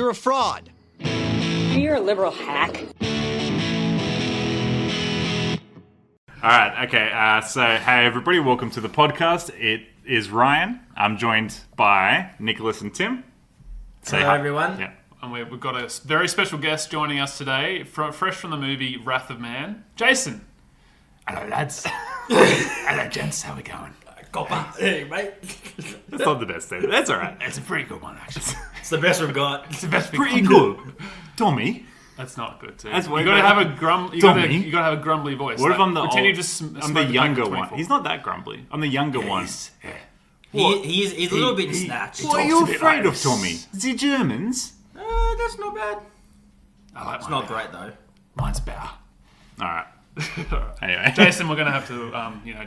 you're a fraud. You're a liberal hack. All right, okay. So, hey, everybody, welcome to the podcast. It is Ryan. I'm joined by Nicholas and Tim. Say Hello, hi. everyone. Yeah. And we've got a very special guest joining us today, fresh from the movie Wrath of Man, Jason. Hello, lads. Hello, gents. How we going? Copper. Hey, mate. That's not the best thing. That's all right. It's a pretty good one, actually. It's the best we've got. It's the best. Pretty good. Tommy. That's not good too. That's you way gotta better. have a you Tommy. gotta have a grumbly voice. What if I'm the pretend old, you just I'm the younger one. He's not that grumbly. I'm the younger one. Yeah. He's a little bit snatched. What are you afraid of, Tommy? Is he Germans? That's not bad. I like It's not great, though. Mine's better. All right. Anyway, Jason, we're gonna have to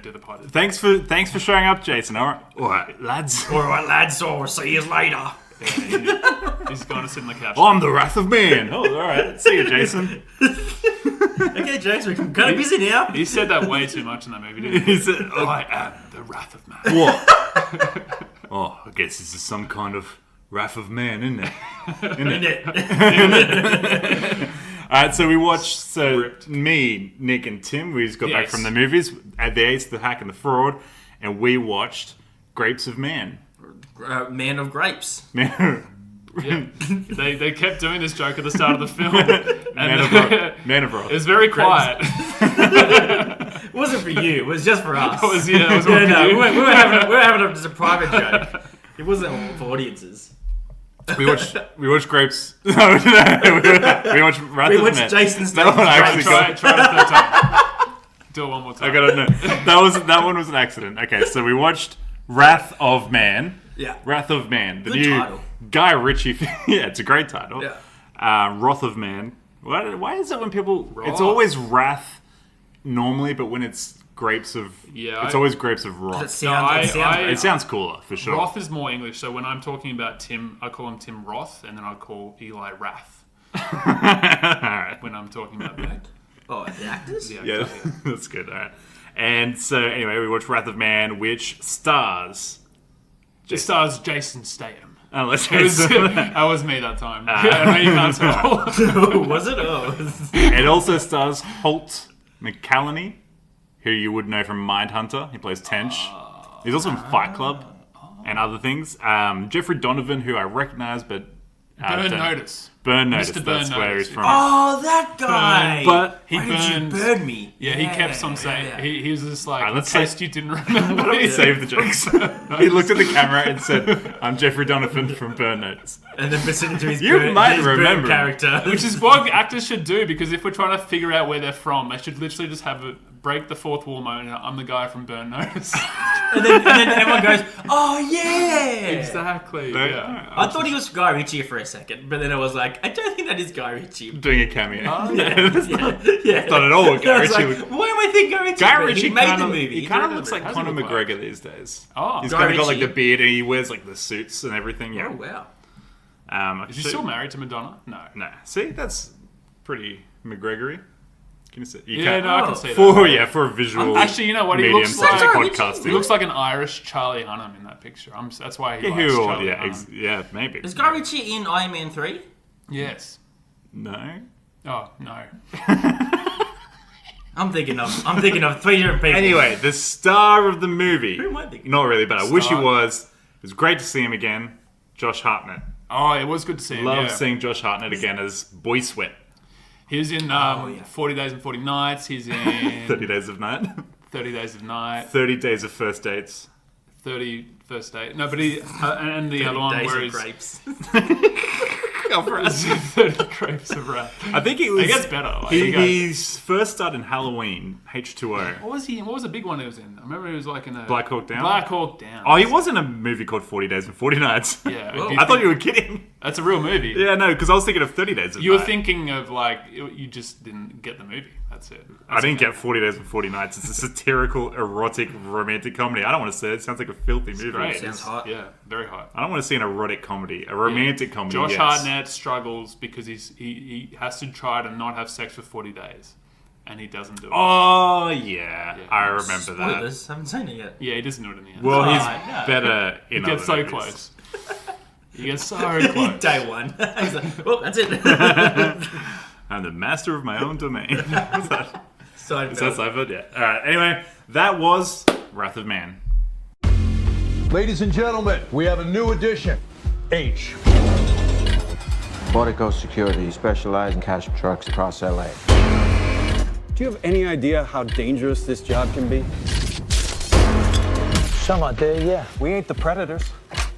do the pod. thanks for showing up, Jason. All right, lads. All right, lads. I'll see you later. He's going to sit in the couch. I'm the Wrath of Man. Oh, all right. See you, Jason. Okay, Jason, we're kind of busy now. He said that way too much in that movie, didn't he? He said, I am the Wrath of Man. what? Oh, I guess this is some kind of Wrath of Man, isn't it? All right, so we watched. Me, Nick, and Tim. We just got back from the movies at the Ace, the Hack, and the Fraud, and we watched Grapes of Man. Man of grapes. Man, Yeah. They kept doing this joke at the start of the film. Man of Rock. It was very quiet. It wasn't for you. It was just for us. It was all no, for you. we were having just a private joke. It wasn't for audiences. We watched Grapes. No, we watched Wrath of Man. Jason's That one I actually Try got. it a third time. Do it one more time. I got it. No, that one was an accident. Okay, so we watched Wrath of Man. Yeah. Wrath of Man. The Good new title. Guy Ritchie. Yeah, it's a great title. Yeah. Wrath of Man. Why is it when people? It's Wrath. always Wrath normally, but when it's grapes of, it's always grapes of Wrath. It sounds It sounds cooler for sure. Roth is more English, so when I'm talking about Tim, I call him Tim Roth, and then I call Eli Wrath Alright. when I'm talking about that. Oh, the actors? Yeah, that's good. All right. And so anyway, we watched Wrath of Man, which stars. It stars Jason Statham. Unless That was me that time. I know you can't tell. Was it? Oh. It also stars Holt McCallany, who you would know from Mindhunter. He plays Tench. He's also in Fight Club and other things. Jeffrey Donovan, who I recognize, but Burn Notice. Burn Notice. Mr. Burn That's where Notice. he's from. Oh, that guy! But He Why did burned. you burn me? Yeah, he kept on saying yeah. He was just like, let's in case say- you didn't remember. Why don't we save the jokes? He looked at the camera and said, "I'm Jeffrey Donovan from Burn Notice." And then listened to his You burn, might his burn remember. character. Which is what actors should do, because if we're trying to figure out where they're from, they should literally just have a break the fourth wall moment. I'm the guy from Burn Notice. and then everyone goes, "Oh yeah!" Exactly. No. Yeah. I thought he was Guy Ritchie for a second, but then I was like, I don't think that is Guy Ritchie. Doing a cameo. Yeah. Not at all what Guy I was Ritchie like, why am I thinking Guy Ritchie? Guy But Ritchie he made kinda, the movie. He kind of directed looks it. like How's he Conor look like? McGregor these days. Oh. He's Guy kind of got like Ritchie. the beard and he wears like the suits and everything. Yeah. Oh wow. Is he still married to Madonna? No. Nah. See, that's pretty McGregory. Can you see? You Yeah, can't- no, I can see that. For a visual. Actually, you know what? He medium looks such like as Ritchie. podcasting. He looks like an Irish Charlie Hunnam in that picture. That's why he likes Charlie Hunnam. Yeah, maybe. Is Guy Ritchie in Iron Man 3? Yes. No. Oh no. I'm thinking of 3 different people. Anyway, the star of the movie. Who am I thinking? Not really, but I wish he Star? was. It was great to see him again. Josh Hartnett. Oh, it was good to see him. Love yeah. seeing Josh Hartnett again as Boy Sweat. He was in 40 Days and 40 Nights. He's in 30 Days of Night. 30 Days of Night. 30 Days of First Dates. 30 First Date. No, but he and the other one Days where of he's Grapes. Go for us. 30 Grapes of Wrath. I think it was. It gets better. Like, He first started in Halloween, H2O. What was he? What was the big one he was in? I remember he was like in a Black Hawk Down? Black Hawk Down. Oh, he was in a movie called 40 Days and 40 Nights. Yeah. Whoa. do you I thought think- you were kidding. That's a real movie. Yeah, no, because I was thinking of 30 Days of You were Night. thinking of like you just didn't get the movie. That's it. I didn't get 40 Days and 40 Nights. It's a satirical, erotic, romantic comedy. I don't want to say it. It sounds like a filthy movie. Great. Sounds hot. Yeah, very hot. I don't want to see an erotic comedy. A romantic comedy, Josh yes. Hartnett struggles because he has to try to not have sex for 40 days, and he doesn't do it. Oh, yeah. Yeah. I remember that. Spoilers. Haven't seen it yet. Yeah, he doesn't do it in the end. Well, he's no. better in He gets other so movies. close. You get so close. Day one. He's like, well, that's it. I'm the master of my own domain. What's that? Seinfeld. Is that Seinfeld? Yeah. All right. Anyway, that was Wrath of Man. Ladies and gentlemen, we have a new addition. H. Portico Security specialize in cash trucks across LA. Do you have any idea how dangerous this job can be? Some out there, yeah. We ain't the predators,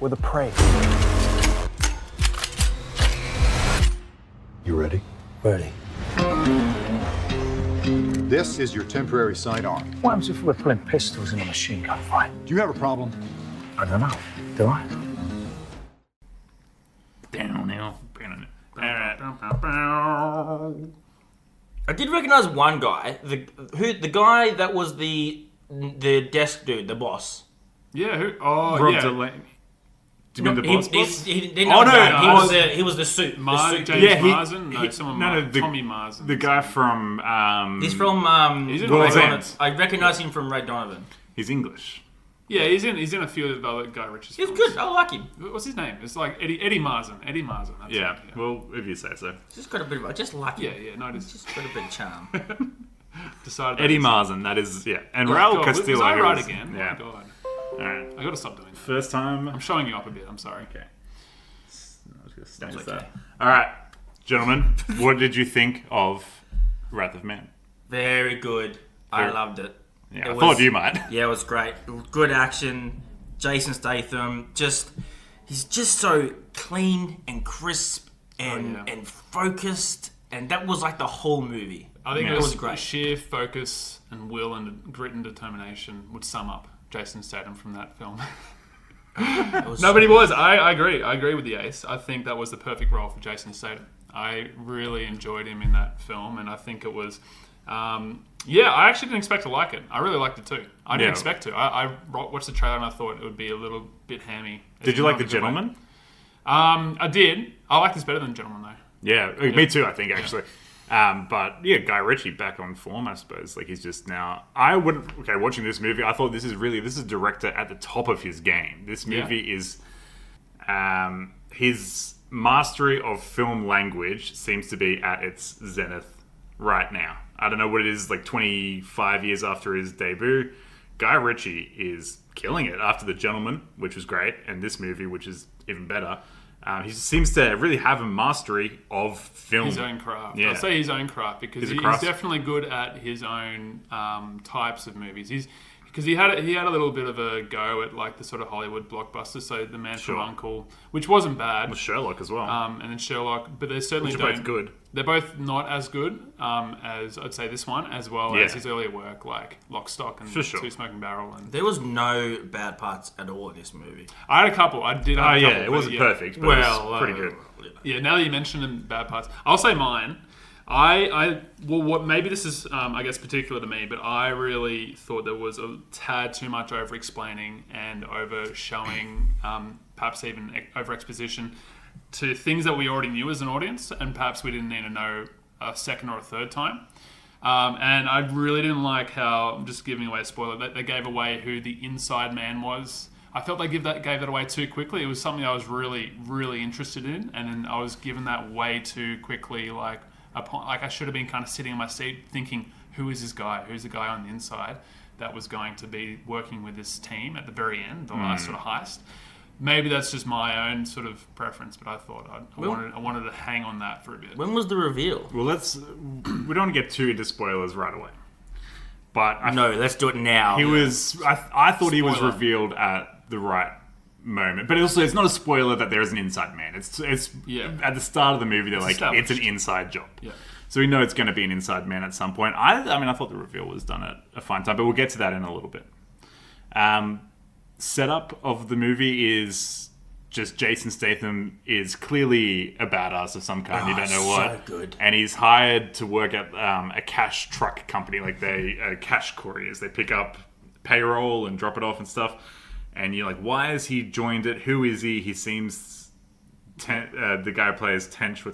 we're the prey. You ready? Ready. This is your temporary sidearm. What happens if we're pulling pistols in a machine gun fight? Do you have a problem? I don't know. Do I? Down now. I did recognize one guy. The guy that was the desk dude, the boss. Yeah, who? Oh, Rob yeah. Delaney. Do you mean the boss? He didn't Oh, know no, that. He was the suit. James Yeah, Marsden? No, someone the, Tommy Marsden. The guy from... He's from... He's in World's Ray End. Donovan. I recognize him from Ray Donovan. He's English. Yeah, he's in a few of the other Guy Ritchie He's films. good. I like him. What's his name? It's like Eddie Marsden. Eddie Marsden. That's Yeah. it, Well, if you say so. He's just got a bit of... I just like him. Yeah, no, it is. He's just got a bit of charm. Decided that Eddie is- Marsden, that is... Yeah. And Oh, Raul God, Castillo. Was I who right was- again? Yeah. Oh, God. All right. I gotta stop doing that. First time... I'm showing you up a bit. I'm sorry. Okay. I was gonna stand That's that. okay. All right. Gentlemen, what did you think of Wrath of Man? Very good. I Very- loved it. Yeah, It I was- thought you might. Yeah, it was great. Good action. Jason Statham, he's just so clean and crisp and yeah. and focused, and that was like the whole movie. I think Yeah. it was great. sheer focus and will and grit and determination would sum up Jason Statham from that film. It was No, but he was. I agree. I agree with the ace. I think that was the perfect role for Jason Statham. I really enjoyed him in that film, and I think it was... I actually didn't expect to like it. I really liked it too. I didn't Yeah. expect to. I watched the trailer and I thought it would be a little bit hammy. Did you like The Not in a good way. Gentleman? I did. I like this better than Gentleman though. Yeah, me too, I think, actually. But yeah, Guy Ritchie back on form, I suppose. Like, he's just now... watching this movie, I thought this is a director at the top of his game. This movie is... his mastery of film language seems to be at its zenith right now. I don't know what it is, like 25 years after his debut. Guy Ritchie is killing it after The Gentleman, which was great, and this movie, which is even better. He seems to really have a mastery of film. His own craft. Yeah. I'll say his own craft because He's a he's craft- definitely good at his own types of movies. Because he had a little bit of a go at like the sort of Hollywood blockbusters. So The Man Sure. from U.N.C.L.E., which wasn't bad, With Sherlock as well. and then Sherlock, but they certainly Which are both don't. good. They're both not as good as I'd say this one, as well Yeah. as his earlier work like Lock, Stock, and For sure. Two Smoking Barrel. And There was no bad parts at all in this movie. I had a couple. I did. Have a couple, it but wasn't yeah. perfect, but it was pretty good. Yeah, now that you mentioned the bad parts, I'll say mine. What maybe this is, I guess, particular to me, but I really thought there was a tad too much over-explaining and over-showing, perhaps even over-exposition to things that we already knew as an audience, and perhaps we didn't need to know a second or a third time. And I really didn't like how, I'm just giving away a spoiler, that they gave away who the inside man was. I felt they gave that away too quickly. It was something I was really, really interested in, and then I was given that way too quickly. Like I should have been kind of sitting in my seat thinking, who is this guy? Who's the guy on the inside that was going to be working with this team at the very end, the last sort of heist? Maybe that's just my own sort of preference, but I thought I wanted to hang on that for a bit. When was the reveal? Well, we don't want to get too into spoilers right away. But No, let's do it now. I thought he was Spoiler. revealed at the right moment. But also, it's not a spoiler that there is an inside man. It's Yeah. at the start of the movie, they're like, established. it's an inside job. Yeah. So we know it's going to be an inside man at some point. I thought the reveal was done at a fine time, but we'll get to that in a little bit. Setup of the movie is just Jason Statham is clearly a badass of some kind. You don't know what. So good. And he's hired to work at a cash truck company, like cash couriers. They pick up payroll and drop it off and stuff. And you're like, why has he joined it? Who is he? He seems the guy who plays Tench,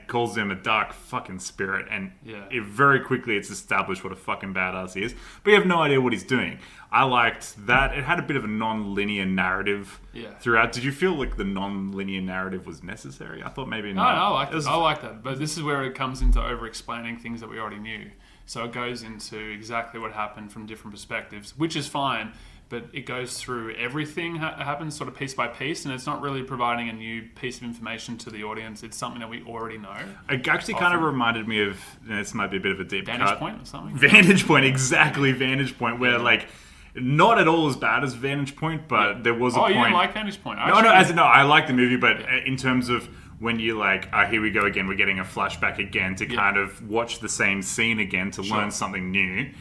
calls him a dark fucking spirit, and Yeah. very quickly it's established what a fucking badass he is. But you have no idea what he's doing. I liked that it had a bit of a non-linear narrative throughout. Did you feel like the non-linear narrative was necessary? I thought maybe No, not. I like it. I like that. But this is where it comes into over-explaining things that we already knew. So it goes into exactly what happened from different perspectives, which is fine. But it goes through everything happens sort of piece by piece, and it's not really providing a new piece of information to the audience. It's something that we already know. It actually kind of reminded me of, this might be a bit of a deep Vantage cut. Point or something? Vantage Point, exactly. Vantage Point, where like, not at all as bad as Vantage Point, but there was a point. Oh, you didn't like Vantage Point? No, I like the movie, but in terms of when you like, here we go again, we're getting a flashback again to kind of watch the same scene again to learn something new.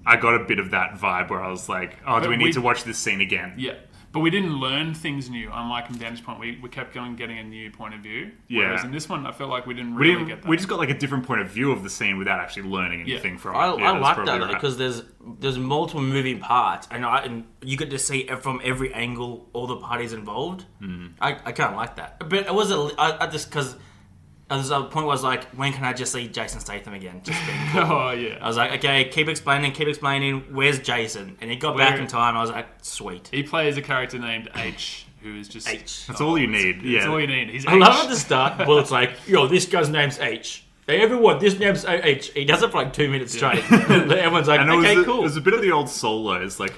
I got a bit of that vibe where I was like, do we need to watch this scene again? Yeah. But we didn't learn things new. Unlike in Vantage Point, we kept getting a new point of view. Whereas in this one, I felt like we didn't really get that. We just got like a different point of view of the scene without actually learning anything from it. I like that though, because there's multiple moving parts, and you get to see from every angle all the parties involved. I kind of like that. But it was I just because. There's a point where I was like, when can I just see Jason Statham again? Just being cool. Oh, yeah. I was like, okay, keep explaining. Where's Jason? And he got back in time. I was like, sweet. He plays a character named H, who is just... H. That's all you need. That's all you need. He's I H. love at the start. Well, it's like, yo, this guy's name's H. Hey, everyone, this name's H. He does it for like 2 minutes straight. Everyone's like, okay, cool. There's a bit of the old Solo. It's like,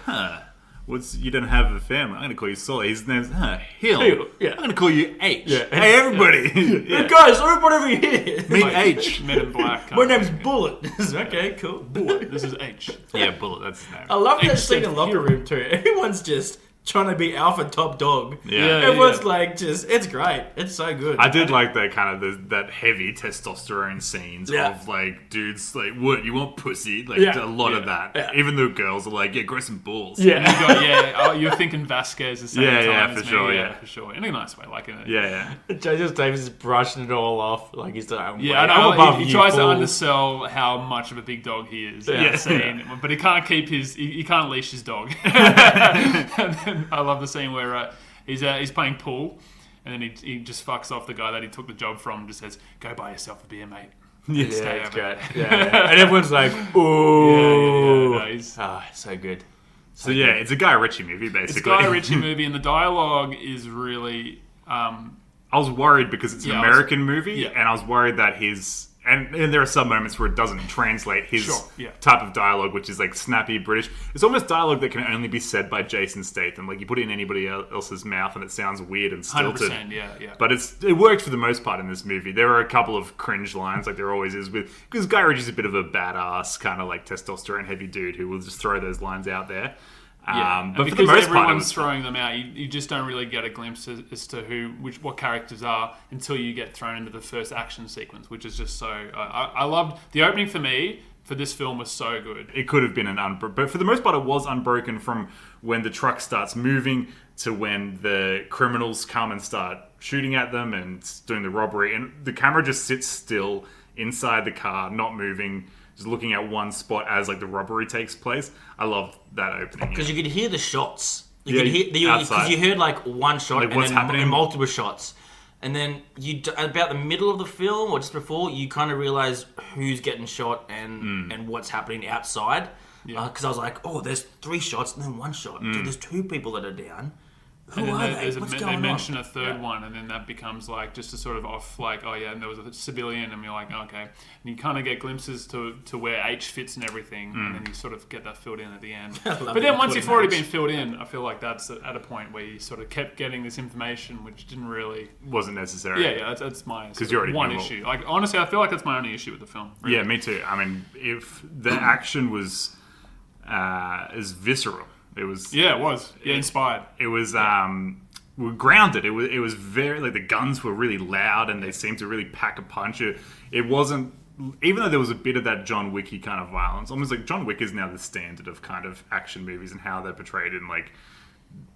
you don't have a family. I'm going to call you Solo. His name's Hill. Yeah. I'm going to call you H. Yeah. Hey, everybody. Hey, guys, everybody over here. Meet H. Men in Black. My name's Bullet. Okay, cool. Bullet. This is H. Yeah, Bullet. That's his name. I love that H scene in said locker hero. room too. Everyone's just trying to be alpha top dog. Yeah. Everyone's like, it's great. It's so good. I did like that kind of that heavy testosterone scenes of like dudes like, what, you want pussy? Like a lot of that. Yeah. Even though girls are like, grow some balls. Yeah. You're thinking Vasquez the same time as for me. sure, Yeah, for sure. In a nice way, like in a... Yeah. Jason Davis is brushing it all off. Like he's like, Yeah, I'm above he you, tries to fool. undersell how much of a big dog he is. Yeah. Scene, but he can't keep he can't leash his dog. And then I love the scene where he's playing pool, and then he just fucks off the guy that he took the job from and just says, "Go buy yourself a beer, mate." Yeah, Stay it's over. great. Yeah. And everyone's like, ooh. No, he's... so good. So yeah, it's a Guy Ritchie movie basically. It's a Guy Ritchie movie, and the dialogue is really... I was worried because it's an American movie, and I was worried that and there are some moments where it doesn't translate his type of dialogue, which is like snappy British. It's almost dialogue that can only be said by Jason Statham. Like you put it in anybody else's mouth and it sounds weird and stilted. 100%, yeah. But it worked for the most part in this movie. There are a couple of cringe lines, like there always is, because Guy Ritchie's a bit of a badass kind of like testosterone heavy dude who will just throw those lines out there. Yeah, but and for the most part, everyone's throwing them out, you just don't really get a glimpse as to what characters are until you get thrown into the first action sequence, which is just so... I loved... The opening for me, for this film, was so good. It could have been but for the most part, it was unbroken from when the truck starts moving to when the criminals come and start shooting at them and doing the robbery. And the camera just sits still inside the car, not moving, just looking at one spot as like the robbery takes place. I loved that opening Because you could hear the shots. You Yeah, could hear outside. because you heard like one shot Like, and what's then happening? multiple shots. And then about the middle of the film or just before, you kind of realize who's getting shot and what's happening outside. Because I was like, oh, there's 3 shots and then 1 shot. Dude, there's 2 people that are down. Who are they? What's going they on? mention a third one, and then that becomes like just a sort of off, like, oh yeah, and there was a civilian, and you're like, okay. And you kind of get glimpses to where H fits and everything, and then you sort of get that filled in at the end. But then once you've already been filled in, I feel like that's at a point where you sort of kept getting this information, which didn't really... wasn't necessary. Yeah, that's my you already one knew what- issue. Like, honestly, I feel like that's my only issue with the film. Really. Yeah, me too. I mean, if the action was as visceral, it was... Yeah, it was. Yeah, inspired. It was grounded. It was very, like, the guns were really loud and they seemed to really pack a punch. It wasn't, even though there was a bit of that John Wicky kind of violence, almost like John Wick is now the standard of kind of action movies and how they're portrayed in like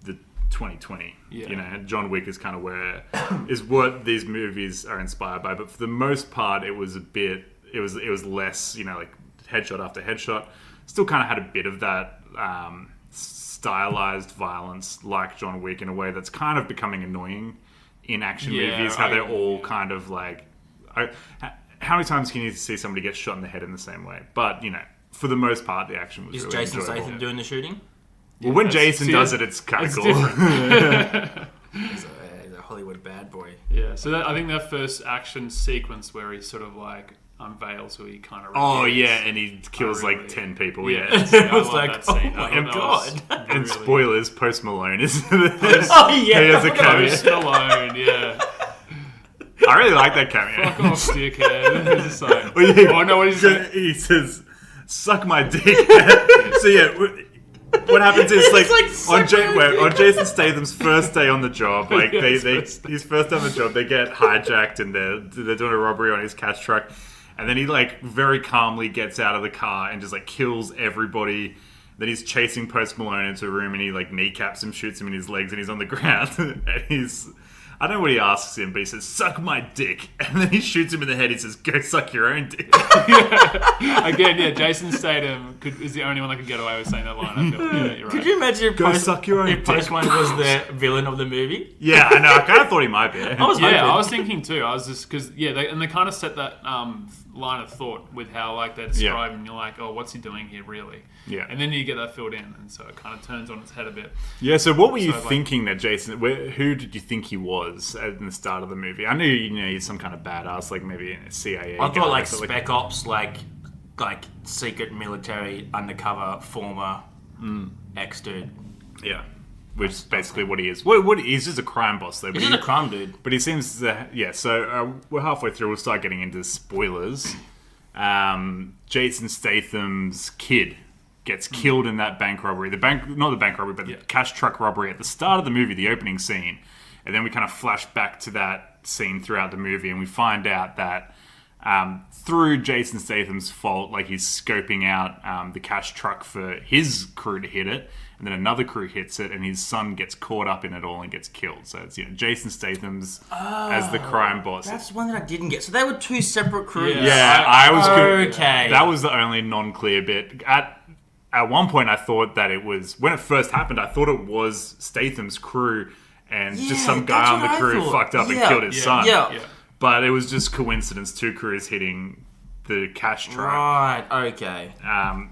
the 2020. Yeah. You know, John Wick is kind of where is what these movies are inspired by. But for the most part, it was less, you know, like headshot after headshot. Still kind of had a bit of that stylized violence like John Wick in a way that's kind of becoming annoying in action Yeah, movies, how they're I- all kind of like... how many times can you see somebody get shot in the head in the same way? But, you know, for the most part, the action was Is really Jason enjoyable. Statham doing the shooting? Well, when that's- Jason see, does it, it's kind of that's cool. He's a Hollywood bad boy. Yeah, so I think that first action sequence where he sort of like unveils who he kind of Oh, reveals. yeah, and he kills really- like 10 people, yeah. It was love like, that scene. oh I my thought that god. was And really- spoilers, Post Malone is... Oh yeah. He has a cameo. Post Malone, yeah. I really like that cameo. Fuck off, dickhead. It's just like, Oh, yeah. oh no, what he's saying? He says, "Suck my dick." So yeah, what happens is like, on Jason Statham's first day on the job, like Yeah, his first day on the job, they get hijacked and they're doing a robbery on his cash truck, and then he like very calmly gets out of the car and just like kills everybody. Then he's chasing Post Malone into a room and he like kneecaps him, shoots him in his legs, and he's on the ground. And I don't know what he asks him, but he says, "Suck my dick." And then he shoots him in the head. He says, "Go suck your own dick." Again, yeah, Jason Statham is the only one that could get away with saying that line. I feel. Yeah, you're right. Could you imagine if Go suck your own if Post dick. Malone was the villain of the movie? Yeah, I know. I kind of thought he might be. I was hoping. Yeah, I was thinking too. I was just because they kind of set that line of thought with how like they describe him. You're like, oh, what's he doing here, really? Yeah. And then you get that filled in, and so it kind of turns on its head a bit. Yeah, so what were you So, like- thinking that Jason... who did you think he was at the start of the movie? I knew, he's some kind of badass, like maybe a CIA I guy, thought like but, Spec Ops, like secret military undercover former ex-dude. Yeah, which is basically what he is. What he's just a crime boss, though. But He's just a crime dude. But he seems to... Yeah, so we're halfway through. We'll start getting into spoilers. Jason Statham's kid gets killed in that bank robbery. Not the bank robbery, but the cash truck robbery at the start of the movie, the opening scene. And then we kind of flash back to that scene throughout the movie, and we find out that through Jason Statham's fault, like he's scoping out the cash truck for his crew to hit it, and then another crew hits it, and his son gets caught up in it all and gets killed. So it's Jason Statham's as the crime boss. That's one that I didn't get. So they were two separate crews. Yeah, I was okay. That was the only non-clear bit. At one point, I thought that it was when it first happened. I thought it was Statham's crew, and just some guy that's on the what I crew thought. fucked up and Yeah. killed his son. Yeah. But it was just coincidence. Two crews hitting the cash truck. Right. Okay.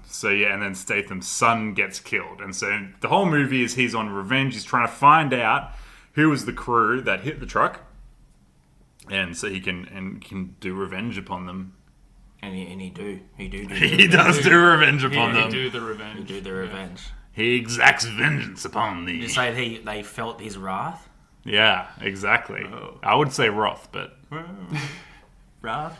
So yeah, and then Statham's son gets killed, and so the whole movie is he's on revenge. He's trying to find out who was the crew that hit the truck, and so he can do revenge upon them. And he do. He does do revenge upon He them. do the revenge. He do the revenge. He exacts vengeance upon thee. You say they felt his wrath. Yeah, exactly. I would say wrath, but Wrath.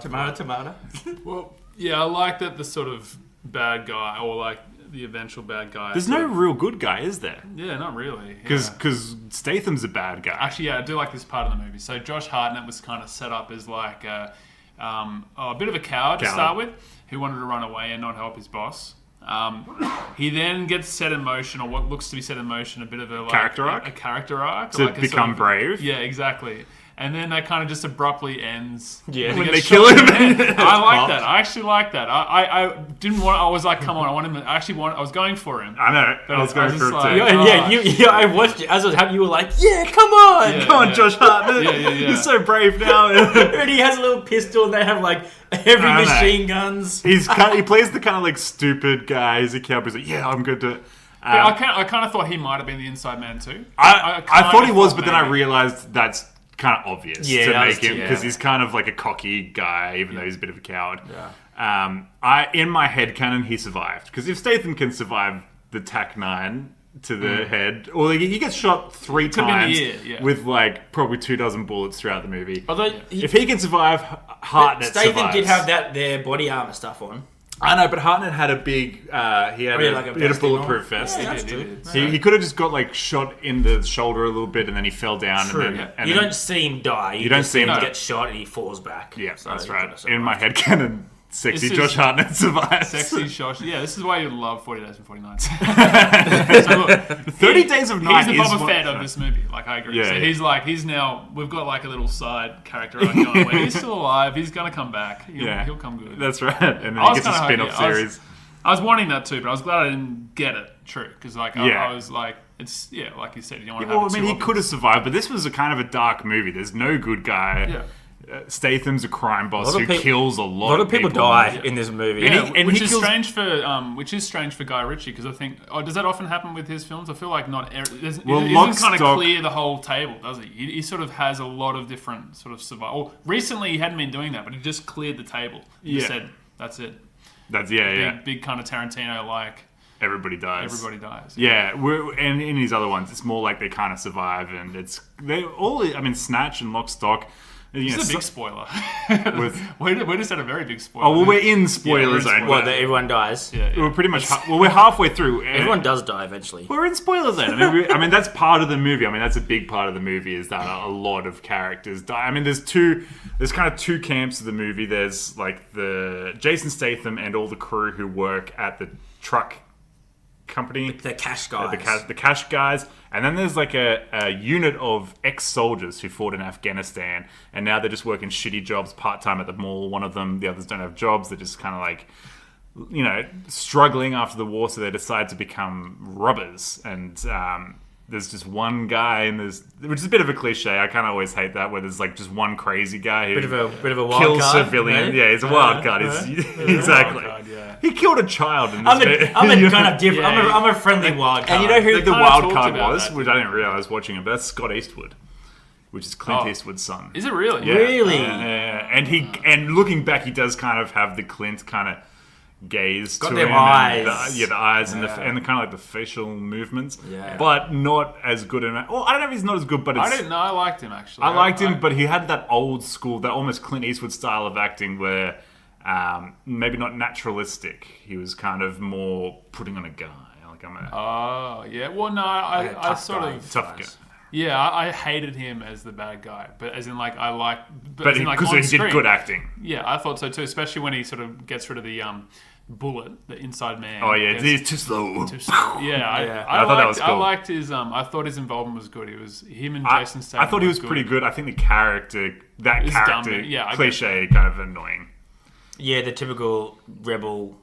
Tomato. Well, yeah, I like that the sort of bad guy, or like the eventual bad guy. there's no real good guy, is there? Yeah, not really. Because Statham's a bad guy. Actually, yeah, I do like this part of the movie. So Josh Hartnett was kind of set up as like a bit of a coward to start with, who wanted to run away and not help his boss. He then gets set in motion, or what looks to be set in motion, a bit of a Character arc? a character arc To like a become brave? Yeah, exactly. And then that kind of just abruptly ends. Yeah. He When gets they kill shot him. in the head. I like that. I actually like that. I didn't want. I was like, come on. I want him. I was going for him. I know. I was going I was for it just too. like- I watched it as it was happening. You were like, yeah, come on. Yeah. Come on, Josh Hartnett. Yeah. You're so brave now. And he has a little pistol, and they have like heavy I know. machine guns. He plays the kind of like stupid guy. He's a cowboy. He's like, yeah, I'm good to. But I kind of thought he might have been the inside man too. I kinda thought he was, but then I maybe. realized that's kind of obvious Yeah, to that make was- him yeah. because he's kind of like a cocky guy, even though he's a bit of a coward. Yeah. In my headcanon, he survived because if Statham can survive the TAC-9 to the head, or like, he gets shot 3 Could be in the times ear, yeah. with like probably 24 bullets throughout the movie. Although If he can survive, Hartnett Statham survives. did have their body armor stuff on. I know, but Hartnett had a big. He had, he had like a he had a vest and all? bulletproof vest. Yeah, that's He true. did. He could have just got like shot in the shoulder a little bit, and then he fell down. True. And then, and You then- don't see him die. You don't just see him die. get shot and he falls back. Yeah, So that's he right. could've In my survived. headcanon, sexy This is- Josh Hartnett survives. Sexy Josh. Yeah, this is why you love 40 Days and 40 Nights. So look, 30 Days of Night he's the is Boba one- Fett of this movie. Like, I agree. Yeah, so yeah. he's now, we've got like a little side character arc going where he's still alive. He's going to come back. He'll come good. That's right. And then I he was gets a kinda spin-off hoping- series. I was wanting that too, but I was glad I didn't get it. True, because like Yeah. I was like, It's like you said, you don't want to Well, have I it mean, too he could have survived, but this was a kind of a dark movie. There's no good guy. Yeah. Statham's a crime boss who of kills a A lot lot of people die Yeah. in this movie. And which he is kills- strange for Guy Ritchie, because I think does that often happen with his films? I feel like not. He Well, doesn't Lock, kind of Stock- clear the whole table, does he? He sort of has a lot of different sort of survival. Recently, he hadn't been doing that, but he just cleared the table. He Yeah. said, "That's it." That's Big kind of Tarantino like. Everybody dies. Everybody dies. Yeah, and in his other ones, it's more like they kind of survive, and they all. I mean, Snatch and Lock, Stock. You know, It's a big spoiler. with- we just had a very big spoiler. Oh well, we're in spoiler in zone. spoiler. Well, everyone dies. Yeah, yeah. We're pretty much. We're halfway through. Everyone does die eventually. We're in spoiler zone. I mean, that's part of the movie. I mean, that's a big part of the movie is that a lot of characters die. I mean, there's kind of two camps of the movie. There's like the Jason Statham and all the crew who work at the truck company. The cash guys. The cash guys. And then there's like a unit of ex-soldiers who fought in Afghanistan, and now they're just working shitty jobs part-time at the mall. One of them, the others don't have jobs. They're just kind of like, you know, struggling after the war, so they decide to become robbers. And there's just one guy, and which is a bit of a cliche. I kind of always hate that, where there's like just one crazy guy who bit of a wild kills card, civilians. right? Yeah, he's a wild card. Exactly. Wild card, yeah. He killed a child in this I'm a kind of different. Yeah. I'm a friendly wild card. and you know who They the kinda wild talked card about was, that. which I didn't realize watching it, but that's Scott Eastwood, which is Clint Oh. Eastwood's son. Is it really? Yeah. Really? And looking back, he does kind of have the Clint kind of gaze Got to them him, eyes. and the eyes and the kind of like the facial movements. Yeah. But not as good in. Well, I don't know if he's not as good, but I didn't know. I liked him actually. I liked him, but he had that old school, that almost Clint Eastwood style of acting where maybe not naturalistic. He was kind of more putting on a guy. Like I'm a Oh yeah. Well, no, I tough sort guy. of. tough guy. Yeah, I hated him as the bad guy, but as in like I like. But as in, like, because on he did screen. good acting. Yeah, I thought so too. Especially when he sort of gets rid of the bullet, the inside man. Oh yeah, gets he's too slow. too slow. Yeah, I thought that was cool. I liked his. I thought his involvement was good. It was him and I Jason Statham. thought he was pretty good. I think the character, It's character, dumb, yeah, I get cliche, kind of annoying. Yeah, the typical rebel.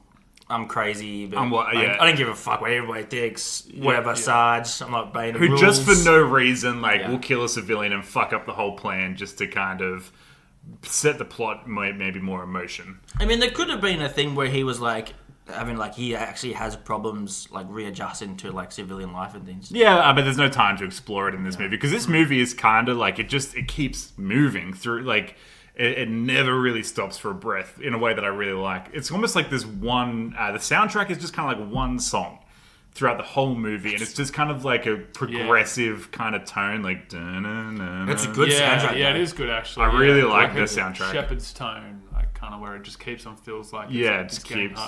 I'm crazy, but yeah. I don't give a fuck what everybody thinks. Whatever, Sarge. I'm not obeying the Who rules. just for no reason, like, Yeah. will kill a civilian and fuck up the whole plan just to kind of set the plot maybe more emotion. I mean, there could have been a thing where he was like, he actually has problems like readjusting to like civilian life and things. Yeah, but there's no time to explore it in this movie because this movie is kind of like it keeps moving through like. It never really stops for a breath in a way that I really like. It's almost like this one. The soundtrack is just kind of like one song throughout the whole movie, and it's just kind of like a progressive kind of tone, like. It's a good soundtrack. Yeah, though. it is good actually. I really like the the soundtrack. Shepherd's tone, like kind of where it just keeps on feels like Yeah, it it's just getting keeps-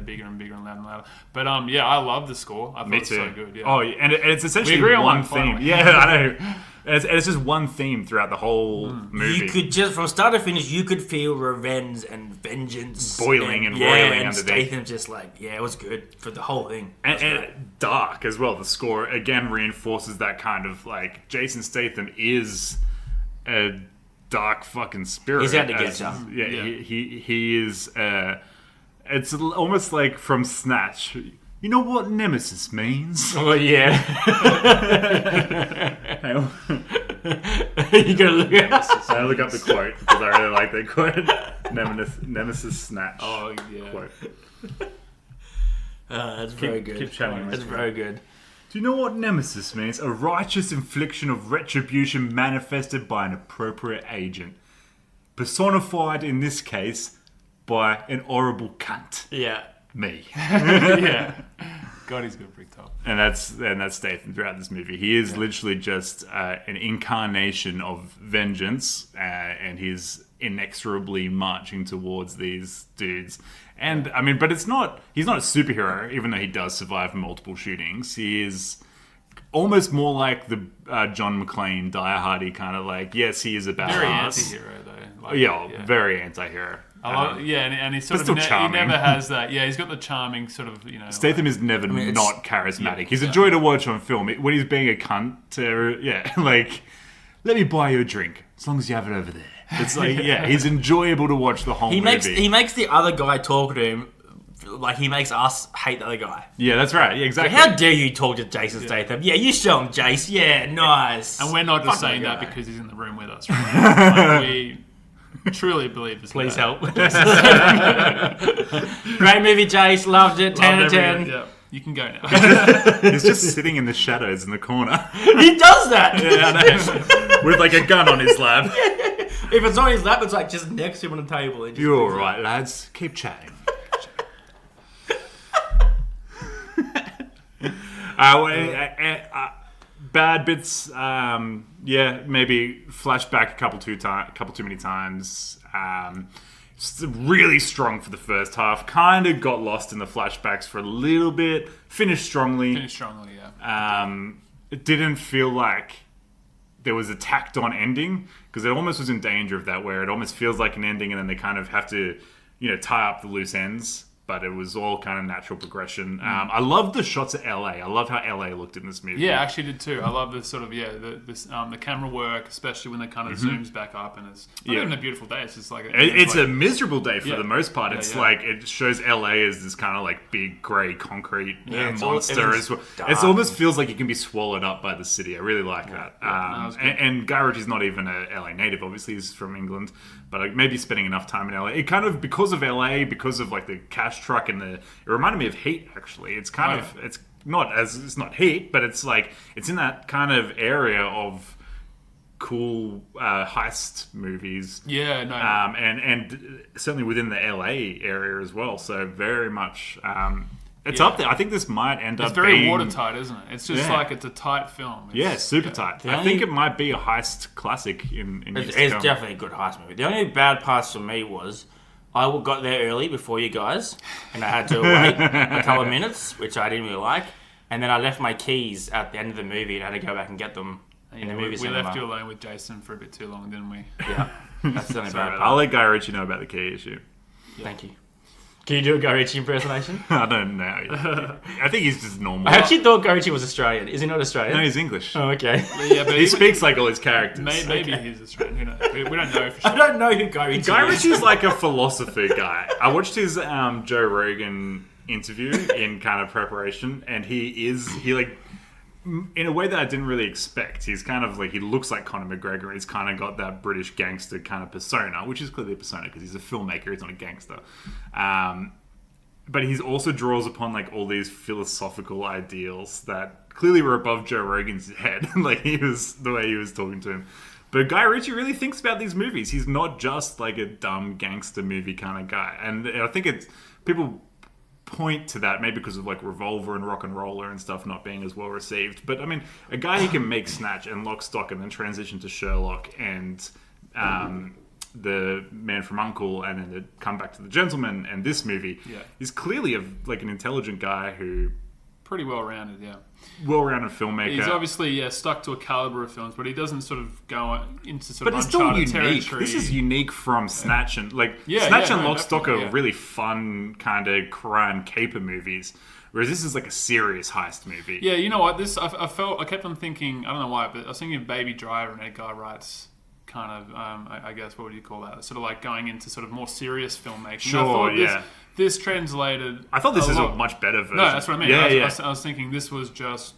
bigger and bigger and louder and louder. But yeah, I love the score. I thought Me it was too. so good. Yeah. Oh, and it's essentially agree on one one, theme. finally. Yeah, I know. And it's just one theme throughout the whole movie. You could just from start to finish, you could feel revenge and vengeance Boiling and roiling and underneath. Statham just like it was good for the whole thing. It was great. And dark as well. The score again reinforces that kind of like Jason Statham is a dark fucking spirit. He's out to get ya. Yeah, Yeah. he is. It's almost like from Snatch. You know what Nemesis means? Oh yeah, Hang on. you gotta look at I look up the quote because I really like that quote. Nemesis Snatch. Oh yeah. Quote. That's very good. keep chatting. That's very good. Do you know what Nemesis means? A righteous infliction of retribution manifested by an appropriate agent. Personified in this case by an horrible cunt. Yeah. Me. Yeah. God, he's good, Brick Top. And that's Statham throughout this movie. He is literally just an incarnation of vengeance, and he's inexorably marching towards these dudes. And I mean, but he's not a superhero, even though he does survive multiple shootings. He is almost more like the John McClane, Die Hardy kind of like. Yes, he is a badass. Very anti-hero though. Like, Yeah, very anti-hero. and he sort but of still he charming. never has that. Yeah, he's got the charming sort of Statham is never it's- not charismatic. He's a joy to watch on film. When he's being a cunt, like, let me buy you a drink as long as you have it over there. It's like, he's enjoyable to watch the whole He movie. makes the other guy talk to him like he makes us hate the other guy. Yeah, that's right. Yeah, exactly. How dare you talk to Jason Statham? Yeah, you show him, Jace. Yeah, nice. And we're not just Fuck saying that that guy. because he's in the room with us. Right? Like, we truly believe this. Please guy. help. Great movie, Jace. Loved it. 10 out of 10. Yeah, you can go now. He's just sitting in the shadows in the corner. He does that. Yeah, I know. With like a gun on his lap. If it's on his lap, it's like just next to him on the table. It just You're all picks it right, lads. Keep chatting. Bad bits. Maybe flashback a couple too many times. Really strong for the first half. Kind of got lost in the flashbacks for a little bit. Finished strongly. Yeah. It didn't feel like there was a tacked on ending, because it almost was in danger of that, where it almost feels like an ending and then they kind of have to, tie up the loose ends. But it was all kind of natural progression. I love the shots of LA. I love how LA looked in this movie. Yeah, I actually did too. I love the sort of the camera work, especially when it kind of zooms back up, and it's not even a beautiful day. It's just like it's a miserable day for the most part. Yeah, It's yeah. like it shows LA as this kind of like big grey concrete it's monster. everything's It almost feels like it can be swallowed up by the city. I really like that. that was good. And Guy Ritchie's not even a LA native. Obviously, he's from England, but like maybe spending enough time in LA. It kind of, because of LA, because of like the cash truck and it reminded me of Heat. Actually, it's kind of it's not Heat, but it's like it's in that kind of area of cool heist movies. Yeah, no. And certainly within the LA area as well. So very much, it's up there. I think this might end up It's very being watertight, isn't it? It's just Yeah. like it's a tight film. super tight. I think it might be a heist classic in years to It's come. definitely a good heist movie. The only bad parts for me was I got there early before you guys, and I had to wait a couple of minutes, which I didn't really like. And then I left my keys at the end of the movie and I had to go back and get them in the movie we cinema. left you alone with Jason for a bit too long, didn't we? Yeah, that's the only bad I'll part. let Guy Ritchie know about the key issue. Thank you. Can you do a Guy Ritchie impersonation? I don't know. I think he's just normal. I actually thought Guy Ritchie was Australian. Is he not Australian? No, he's English. Oh, okay. Yeah, but He speaks like all his characters. Maybe he's Australian. Who knows? We don't know for I sure. don't know who Guy Ritchie Guy is. Ritchie's like a philosopher guy. I watched his Joe Rogan interview in kind of preparation, and he like, in a way that I didn't really expect. He's kind of like, he looks like Conor McGregor. He's kind of got that British gangster kind of persona, which is clearly a persona because he's a filmmaker. He's not a gangster. But he also draws upon like all these philosophical ideals that clearly were above Joe Rogan's head. Like the way he was talking to him. But Guy Ritchie really thinks about these movies. He's not just like a dumb gangster movie kind of guy. And I think people point to that maybe because of like Revolver and Rock and Roller and stuff not being as well received. But I mean, a guy who can make Snatch and Lock, Stock and then transition to Sherlock and The Man from U.N.C.L.E. and then come back to The Gentleman and this movie is clearly an intelligent guy who Pretty well-rounded, yeah. well-rounded filmmaker. He's obviously stuck to a caliber of films, but he doesn't sort of go into sort But of it's still uncharted unique. territory. This is unique from Snatch and Yeah, Snatch yeah, and no, Lock, Stock are definitely, yeah. really fun kind of crime caper movies, whereas this is like a serious heist movie. Yeah, you know what? I kept on thinking, I don't know why, but I was thinking of Baby Driver and Edgar Wright's kind of, I guess, what would you call that? Sort of like going into sort of more serious filmmaking. Sure, And I thought yeah. This translated. I thought this is a lot. much better version. No, that's what I mean. Yeah, I was thinking this was just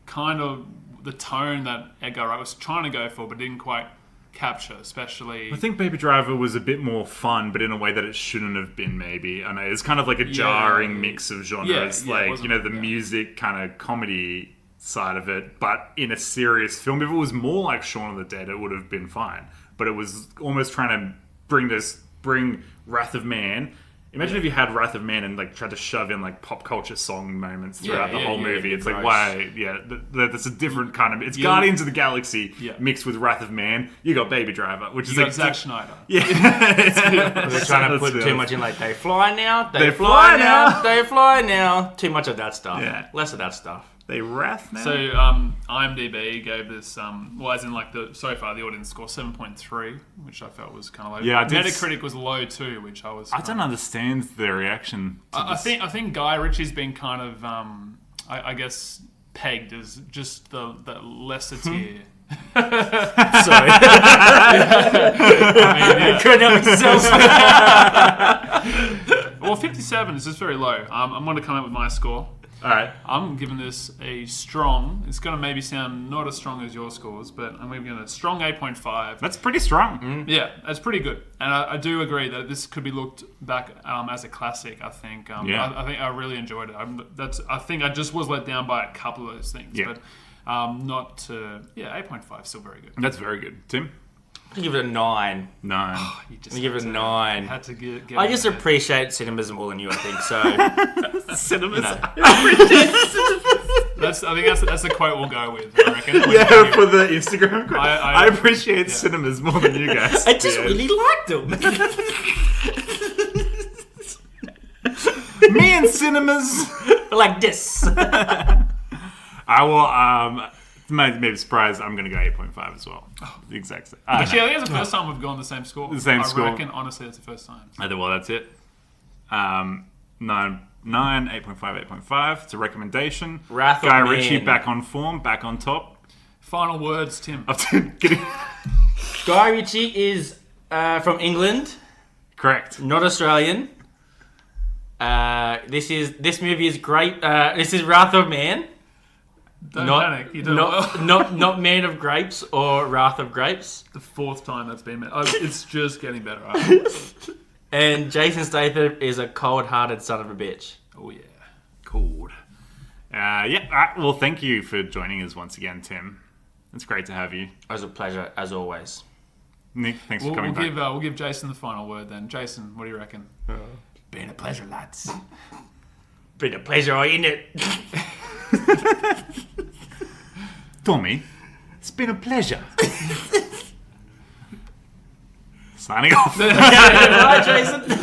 kind of the tone that Edgar Wright was trying to go for, but didn't quite capture, especially. I think Baby Driver was a bit more fun, but in a way that it shouldn't have been, maybe. I know, it's kind of like a jarring mix of genres. Yeah, it like, wasn't- the music kind of comedy side of it, but in a serious film. If it was more like Shaun of the Dead, it would have been fine. But it was almost trying to bring Wrath of Man. Imagine if you had Wrath of Man and like tried to shove in like pop culture song moments throughout the whole movie. It's like, gross. why? Yeah, that's a different kind of. It's Guardians of the Galaxy mixed with Wrath of Man. You got Baby Driver, which is You got like Zack Schneider. Yeah, They're trying to put That's too it. much in, like, they fly now, They fly now. they fly now. Too much of that stuff. Yeah. Less of that stuff. They Wrath now. So IMDb gave this, as in like so far the audience score 7.3, which I felt was kind of low. Yeah, I did Metacritic was low too, which I was. I don't understand their reaction. To I this. think Guy Ritchie's been kind of I guess pegged as just the lesser tier. Sorry. I mean, Couldn't help myself. Well, 57 is just very low. I'm going to come up with my score. All right. I'm giving this a strong. It's going to maybe sound not as strong as your scores, but I'm giving it a strong 8.5. That's pretty strong. Yeah, that's pretty good, and I do agree that this could be looked back as a classic. I think. I think I really enjoyed it. I think I just was let down by a couple of those things, but not to. Yeah, 8.5 still very good. That's very good. Tim? I'm going to give it a 9. 9. You just I'm going to give it a 9. Had to get I just appreciate cinemas more than you, I think, so... Cinemas. I think that's the quote we'll go with, I reckon. Yeah, for the Instagram. I appreciate yeah. cinemas more than you guys. I just really liked them. Me and cinemas. Like this. I will, maybe surprise, I'm going to go 8.5 as well. The exact same. Actually, I think it's the first time we've gone the same score. The same score. I reckon, honestly, it's the first time. Well, that's it. 9, 8.5, 8.5. It's a recommendation. Wrath of Guy Man. Ritchie back on form, back on top. Final words, Tim. Guy Ritchie is from England, Correct. not Australian. This movie is great. This is Wrath of Man. Don't panic. You don't Not Man of Grapes or Wrath of Grapes. The fourth time that's been made. It's just getting better. And Jason Statham is a cold-hearted son of a bitch. Oh, yeah. Cool. Well, thank you for joining us once again, Tim. It's great to have you. It was a pleasure, as always. Nick, thanks for coming back. We'll give Jason the final word then. Jason, what do you reckon? Been a pleasure, lads. Been a pleasure, ain't it? Tommy, it's been a pleasure. Signing off. Bye, Jason.